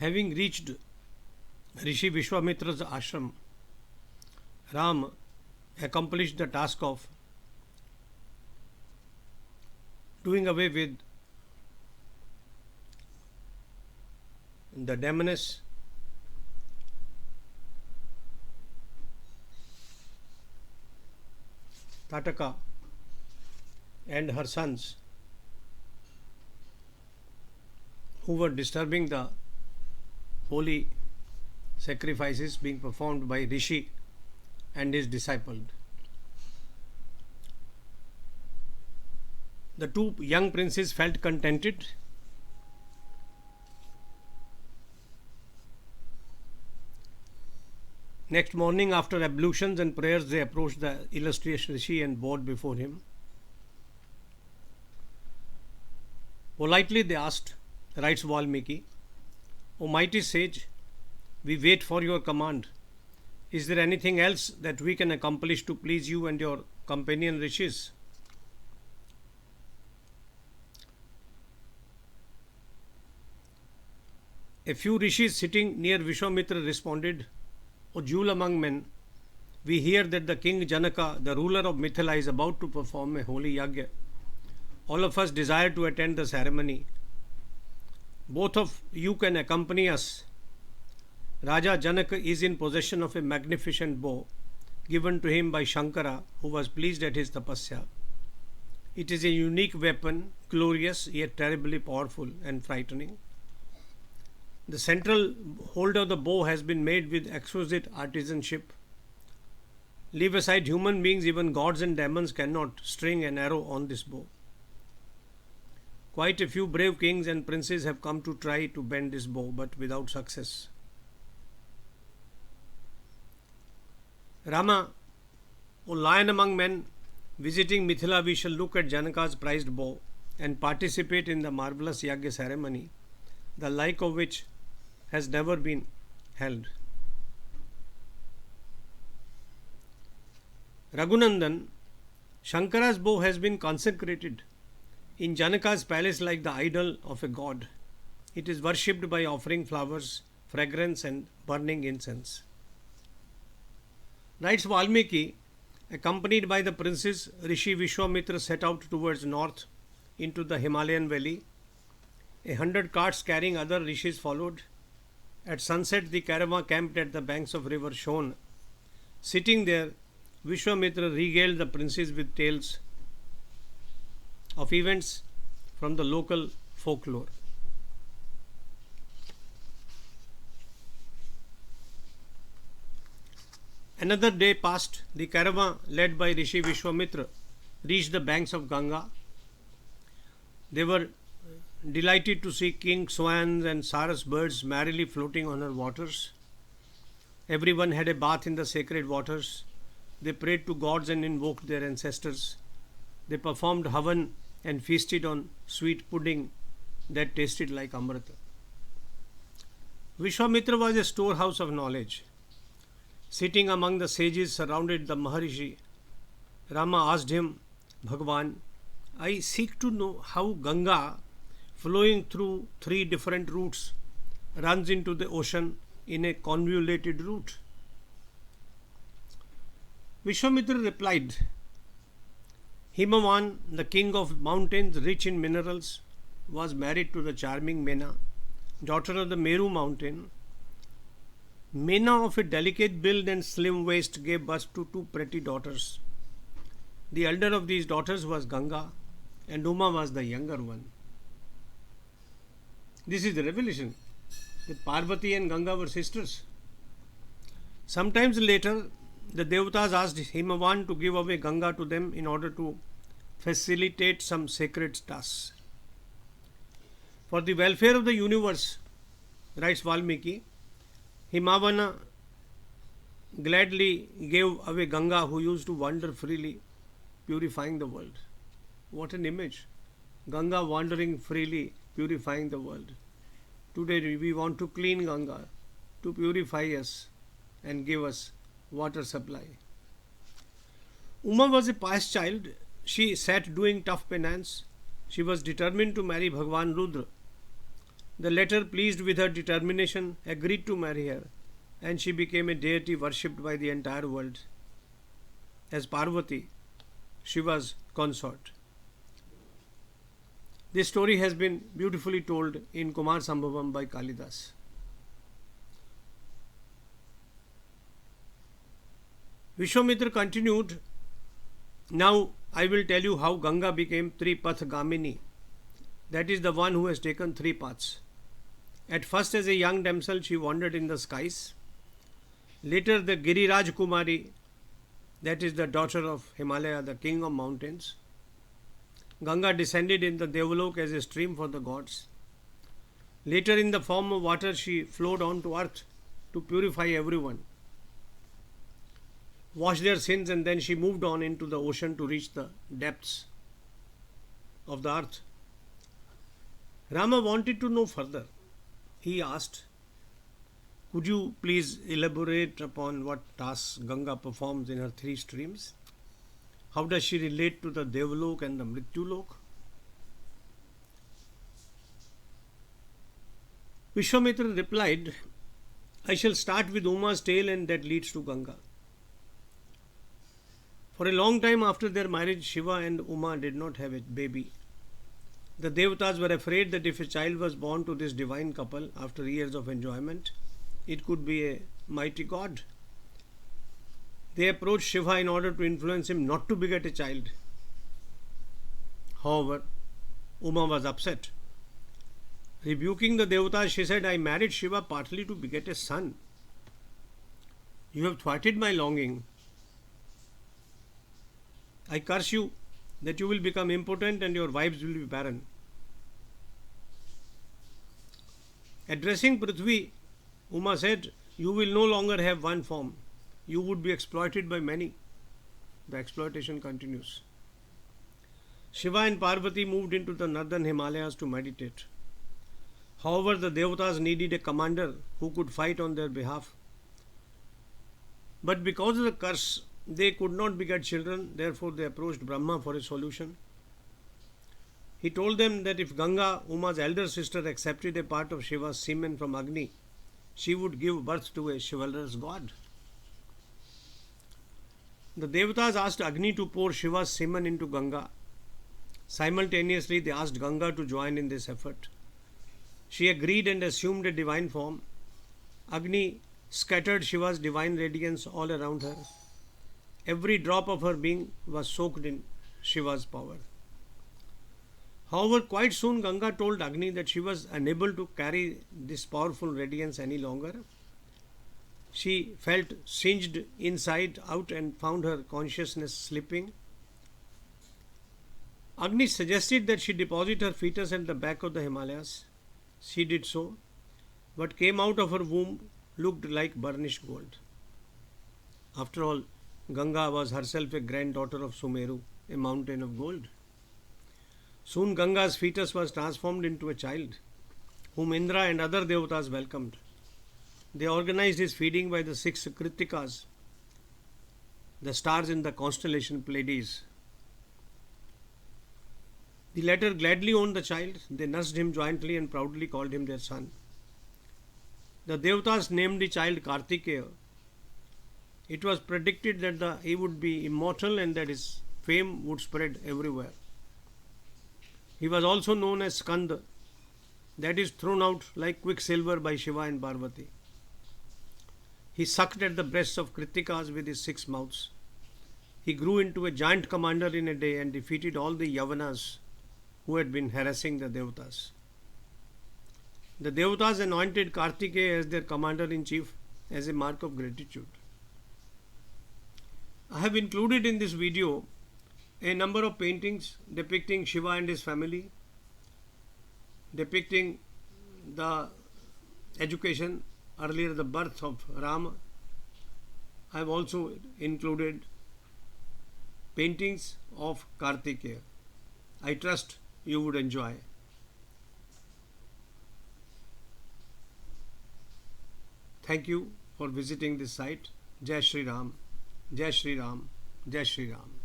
Having reached Rishi Vishwamitra's ashram, Ram accomplished the task of doing away with the demoness Tataka and her sons, who were disturbing the holy sacrifices being performed by Rishi and his disciple. The two young princes felt contented. Next morning, after ablutions and prayers, they approached the illustrious Rishi and bowed before him. Politely they asked, writes Valmiki, O mighty sage, we wait for your command. Is there anything else that we can accomplish to please you and your companion rishis? A few rishis sitting near Vishwamitra responded, O jewel among men, we hear that the king Janaka, the ruler of Mithila, is about to perform a holy yagya. All of us desire to attend the ceremony. Both of you can accompany us. Raja Janaka is in possession of a magnificent bow given to him by Shankara, who was pleased at his tapasya. It is a unique weapon, glorious yet terribly powerful and frightening. The central holder of the bow has been made with exquisite artisanship. Leave aside human beings, even gods and demons cannot string an arrow on this bow. Quite a few brave kings and princes have come to try to bend this bow, but without success. Rama, O lion among men, visiting Mithila, we shall look at Janaka's prized bow and participate in the marvelous yagya ceremony, the like of which has never been held. Raghunandan, Shankara's bow has been consecrated in Janaka's palace like the idol of a god. It is worshipped by offering flowers, fragrance, and burning incense. Writes Valmiki, accompanied by the princes, Rishi Vishwamitra set out towards north into the Himalayan valley. 100 carts carrying other rishis followed. At sunset, the caravan camped at the banks of river Shon. Sitting there, Vishwamitra regaled the princes with tales of events from the local folklore. Another day passed. The caravan, led by Rishi Vishwamitra, reached the banks of Ganga. They were delighted to see king swans and saras birds merrily floating on her waters. Everyone had a bath in the sacred waters. They prayed to gods and invoked their ancestors. They performed havan and feasted on sweet pudding that tasted like amrita. Vishwamitra was a storehouse of knowledge. Sitting among the sages surrounded the Maharishi, Rama asked him, Bhagwan, I seek to know how Ganga, flowing through 3 different routes, runs into the ocean in a convoluted route. Vishwamitra replied, Himavan, the king of mountains rich in minerals, was married to the charming Mena, daughter of the Meru mountain. Mena, of a delicate build and slim waist, gave birth to 2 pretty daughters. The elder of these daughters was Ganga, and Uma was the younger one. This is the revelation that Parvati and Ganga were sisters. Sometimes later, the Devatas asked Himavan to give away Ganga to them in order to facilitate some sacred tasks. For the welfare of the universe, writes Valmiki, Himavana gladly gave away Ganga, who used to wander freely, purifying the world. What an image! Ganga wandering freely, purifying the world. Today we want to clean Ganga, to purify us and give us water supply. Uma was a pious child. She sat doing tough penance. She was determined to marry Bhagwan Rudra. The latter, pleased with her determination, agreed to marry her, and she became a deity worshipped by the entire world as Parvati, Shiva's consort. This story has been beautifully told in Kumar Sambhavam by Kalidas. Vishwamitra continued, "Now I will tell you how Ganga became Tripathgamini, that is, the one who has taken three paths. At first, as a young damsel, she wandered in the skies. Later, the Giriraj Kumari, that is the daughter of Himalaya, the king of mountains. Ganga descended in the Devalok as a stream for the gods. Later, in the form of water, she flowed on to earth to purify everyone, wash their sins, and then she moved on into the ocean to reach the depths of the earth." Rama wanted to know further. He asked, "Could you please elaborate upon what tasks Ganga performs in her three streams? How does she relate to the Devalok and the Mrityulok?" Vishwamitra replied, "I shall start with Uma's tale, and that leads to Ganga. For a long time after their marriage, Shiva and Uma did not have a baby. The Devatas were afraid that if a child was born to this divine couple after years of enjoyment, it could be a mighty god. They approached Shiva in order to influence him not to beget a child. However, Uma was upset. Rebuking the Devatas, she said, "I married Shiva partly to beget a son. You have thwarted my longing. I curse you that you will become impotent and your wives will be barren." Addressing Prithvi, Uma said, "You will no longer have one form. You would be exploited by many." The exploitation continues. Shiva and Parvati moved into the northern Himalayas to meditate. However, the Devatas needed a commander who could fight on their behalf. But because of the curse, they could not beget children. Therefore, they approached Brahma for a solution. He told them that if Ganga, Uma's elder sister, accepted a part of Shiva's semen from Agni, she would give birth to a chivalrous god. The Devatas asked Agni to pour Shiva's semen into Ganga. Simultaneously, they asked Ganga to join in this effort. She agreed and assumed a divine form. Agni scattered Shiva's divine radiance all around her. Every drop of her being was soaked in Shiva's power. However, quite soon Ganga told Agni that she was unable to carry this powerful radiance any longer. She felt singed inside out and found her consciousness slipping. Agni suggested that she deposit her fetus at the back of the Himalayas. She did so. What came out of her womb looked like burnished gold. After all, Ganga was herself a granddaughter of Sumeru, a mountain of gold. Soon Ganga's fetus was transformed into a child, whom Indra and other Devatas welcomed. They organized his feeding by the 6 Kritikas, the stars in the constellation Pleiades. The latter gladly owned the child. They nursed him jointly and proudly called him their son. The Devatas named the child Kartikeya. It was predicted that he would be immortal and that his fame would spread everywhere. He was also known as Skanda, that is, thrown out like quicksilver by Shiva and Parvati. He sucked at the breasts of Kritikas with his 6 mouths. He grew into a giant commander in a day and defeated all the Yavanas who had been harassing the Devatas. The Devatas anointed Kartikeya as their commander-in-chief as a mark of gratitude. I have included in this video a number of paintings depicting Shiva and his family, depicting the education, earlier the birth of Rama. I have also included paintings of Kartikeya. I trust you would enjoy. Thank you for visiting this site. Jai Shri Ram, Jai Shri Ram, Jai Shri Ram.